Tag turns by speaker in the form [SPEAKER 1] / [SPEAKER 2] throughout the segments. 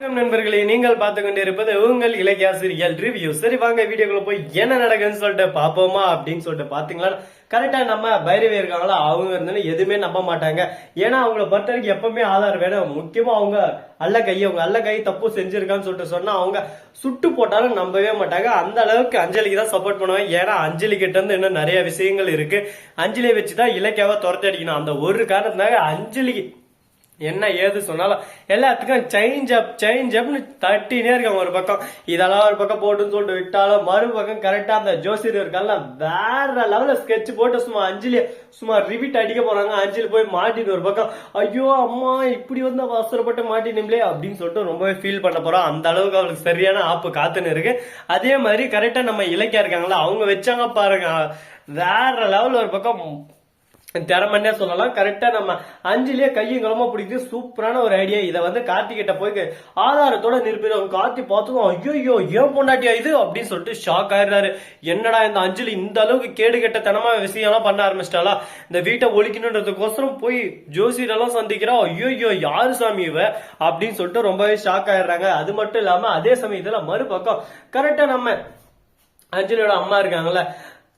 [SPEAKER 1] நண்பர்களே, நீங்கள் பார்த்து கொண்டிருப்பது உங்கள் இலக்கியாசிரியல் ரிவ்யூ. சரி, வாங்க வீடியோக்குள்ள போய் என்ன நடக்குதுன்னு சொல்லிட்டு பாப்போமா அப்படின்னு சொல்லிட்டு பாத்தீங்களா, கரெக்டா நம்ம பைரவி இருக்காங்களா, அவங்க இருந்தாலும் எதுவுமே நம்ப மாட்டாங்க. ஏன்னா அவங்கள பொறுத்த வரைக்கும் எப்பவுமே ஆதார் வேணும். முக்கியமா அவங்க அல்ல கை தப்பு செஞ்சிருக்கான்னு சொல்லிட்டு சொன்னா அவங்க சுட்டு போட்டாலும் நம்பவே மாட்டாங்க. அந்த அளவுக்கு அஞ்சலிக்கு தான் சப்போர்ட் பண்ணுவாங்க. ஏன்னா அஞ்சலி கிட்ட இருந்து இன்னும் நிறைய விஷயங்கள் இருக்கு. அஞ்சலியை வச்சுதான் இலக்கியாவை துரத்தி அடிக்கணும். அந்த ஒரு காரணத்தினால அஞ்சலிக்கு என்ன ஏது சொன்னாலும் எல்லாத்துக்கும் சேஞ்ச் அப்னு தட்டினே இருக்காங்க. ஒரு பக்கம் இதெல்லாம் ஒரு பக்கம் போட்டுன்னு சொல்லிட்டு விட்டாலும் மறுபக்கம் கரெக்டா அந்த ஜோசியர் இருக்கால வேற லெவல்ல ஸ்கெட்ச் போட்டு சும்மா ரிப்பீட் அடிக்க போறாங்க. அஞ்சலி போய் மாட்டின்னு ஒரு பக்கம் ஐயோ அம்மா இப்படி வந்து அவசரப்பட்டு மாட்டினீங்களே அப்படின்னு சொல்லிட்டு ரொம்பவே ஃபீல் பண்ண போறோம். அந்த அளவுக்கு அவளுக்கு சரியான ஆப்பு காத்துன்னு இருக்கு. அதே மாதிரி கரெக்டா நம்ம இலக்கியா இருக்காங்களா, அவங்க வச்சாங்க பாருங்க வேற லெவல். ஒரு பக்கம் திறமன்னே சொல்லலாம். கரெக்டா நம்ம அஞ்சிலேயே கையும் களமா பிடிக்குது. சூப்பரான ஒரு ஐடியா. இதை வந்து கார்த்தி கிட்ட போய் ஆதாரத்தோட நிரூபிடும். கார்த்தி பார்த்ததும் ஐயோ ஏன் பொண்டாட்டியா இது அப்படின்னு சொல்லிட்டு ஷாக் ஆயிடுறாரு. என்னடா இந்த அஞ்சலி இந்த அளவுக்கு கேடு கெட்ட தனமா விஷயம் எல்லாம் பண்ண ஆரம்பிச்சிட்டாளா, இந்த வீட்டை ஒழிக்கணுன்றதுக்கோசரம் போய் ஜோசியரெல்லாம் சந்திக்கிறா. ஐயோ யாரு சாமி இவ அப்படின்னு சொல்லிட்டு ரொம்பவே ஷாக் ஆயிடுறாங்க. அது மட்டும் இல்லாம அதே சமயத்துல மறுபக்கம் கரெக்டா நம்ம அஞ்சலியோட அம்மா இருக்காங்கல்ல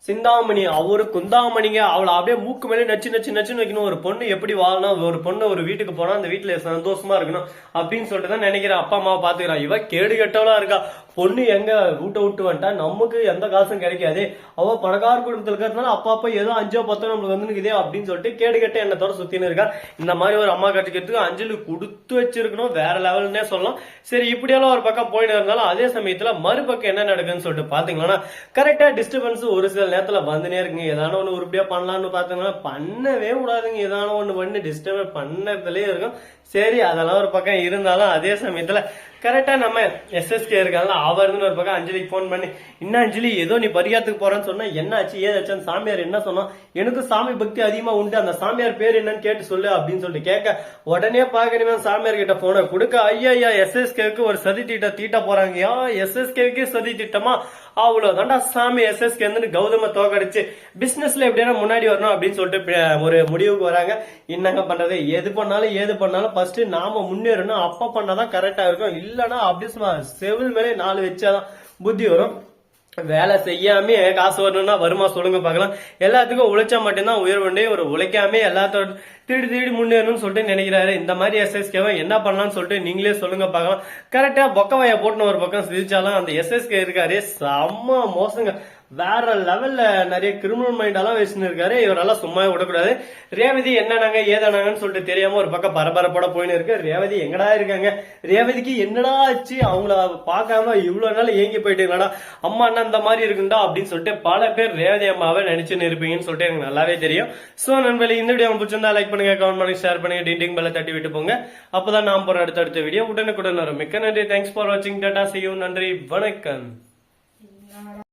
[SPEAKER 1] சிந்தாமணி, அவரு குந்தாமணிங்க, அவளை அப்படியே மூக்கு மேலே நச்சுன்னு வைக்கணும். ஒரு பொண்ணு எப்படி வாழணும், ஒரு பொண்ணு ஒரு வீட்டுக்கு போனா அந்த வீட்டுல சந்தோஷமா இருக்கணும் அப்படின்னு சொல்லிட்டு தான் நினைக்கிறேன். அப்பா அம்மாவை பாத்துக்கிறான். இவ கேடு கெட்டவளா இருக்கா. பொண்ணு எங்க விட்டு வந்துட்டா நமக்கு எந்த காசும் கிடைக்காது. அவ பணக்கார குடும்பத்தில் இருக்கிறதுனால அப்பா ஏதோ 5-10 நம்மளுக்கு வந்துருக்குதே அப்படின்னு சொல்லிட்டு கேடு கெட்ட எண்ணத்தோட சுத்தின்னு இருக்கா. இந்த மாதிரி ஒரு அம்மா கட்டிக்கிறதுக்கு அஞ்சலி கொடுத்து வச்சிருக்கணும். வேற லெவல்னே சொல்லலாம். சரி, இப்படியெல்லாம் ஒரு பக்கம் போயிட்டு இருந்தாலும் அதே சமயத்துல மறுபக்கம் என்ன நடக்குதுன்னு சொல்லிட்டு பாத்தீங்கன்னா கரெக்டா டிஸ்டர்பன்ஸ் ஒரு சில நேரத்துல வந்துனே இருக்குங்க. ஏதான ஒண்ணு உருப்படியா பண்ணலாம்னு பாத்தீங்கன்னா பண்ணவே கூடாதுங்க. ஏதான ஒண்ணு பண்ணி டிஸ்டர்ப் பண்ணதுலயே இருக்கும். சரி, அதெல்லாம் ஒரு பக்கம் இருந்தாலும் அதே சமயத்துல கரெக்டா நம்ம எஸ்எஸ்கே இருக்காங்க. அவர் இருந்து ஒரு பக்கம் அஞ்சலிக்கு போன் பண்ணி, என்ன அஞ்சலி ஏதோ நீ பரிகாரத்துக்கு போறேன்னு சொன்னா என்ன ஆச்சு ஏதாச்சும் சாமியார் என்ன சொன்னோம், எனக்கு சாமி பக்தி அதிகமா உண்டு, அந்த சாமியார் பேர் என்னன்னு கேட்டு சொல்லு அப்படின்னு சொல்லிட்டு கேட்க உடனே பாக்கணுமே சாமியார் கிட்ட போன கொடுக்க ஐயா எஸ்எஸ்கேக்கு ஒரு சதி தீட்ட போறாங்கயா. எஸ்எஸ்கேக்கு சதி திட்டமா, அவ்வளவுதான்டா சாமி. எஸ்எஸ்கே வந்து கௌதம தோக்கடிச்சு பிசினஸ்ல எப்படியா முன்னாடி வரணும் அப்படின்னு சொல்லிட்டு ஒரு முடிவுக்கு வராங்க. என்னங்க பண்றது, எது பண்ணாலும் ஃபர்ஸ்ட் நாம முன்னேறணும். அப்ப பண்ணாதான் கரெக்டா இருக்கும். இல்லன்னா அப்படி செவில் மேலே 4 வச்சாதான் புத்தி வரும். வேலை செய்யாம காசு வரணும்னா வருமா சொல்லுங்க பாக்கலாம். எல்லாத்துக்கும் உழைச்சா மட்டும்தான் உயர்வுண்டே. ஒரு உழைக்காம எல்லாத்தோட தேடி முன்னேறணும்னு சொல்லிட்டு நினைக்கிறாரு. இந்த மாதிரி எஸ்எஸ்கேவை என்ன பண்ணலாம்னு சொல்லிட்டு நீங்களே சொல்லுங்க பாக்கலாம். கரெக்டா பொக்கவாய போட்டுன்னு ஒரு பக்கம் சிரிச்சாலும் அந்த எஸ்எஸ்கே இருக்காரு செம்ம மோசங்க. வேற லெவல்ல நிறைய கிரிமினல் மைண்டெல்லாம் வச்சுன்னு இருக்காரு. இவரெல்லாம் சும்மா விடக்கூடாது. ரேவதி என்னன்னாங்க ஏதானாங்கன்னு சொல்லிட்டு தெரியாம ஒரு பக்கம் பரபரப்போட போயின்னு இருக்கு. ரேவதி எங்கடா இருக்காங்க, ரேவதிக்கு என்னடா ஆச்சு, அவங்கள பார்க்காம இவ்வளவு நாள் ஏங்கி போயிட்டீங்களாடா, அம்மா அண்ணா இந்த மாதிரி இருக்குண்டா அப்படின்னு சொல்லிட்டு பல பேர் ரேவதி அம்மாவை நினைச்சுன்னு இருப்பீங்கன்னு சொல்லிட்டு எனக்கு நல்லாவே தெரியும். சோ நண்பர்களே, இந்த வீடியோ பிடிச்சிருந்தா லைக் பண்ணுங்க, கமெண்ட் பண்ணுங்க, ஷேர் பண்ணுங்க, டிண்டிங் பெல்ல தட்டி விட்டு போங்க. அப்பதான் நான் போற அடுத்த வீடியோ உடனுக்குடன் வரும். மிக்க நன்றி. தேங்க்ஸ் ஃபார் வாட்சிங். Tata, see you. நன்றி, வணக்கம்.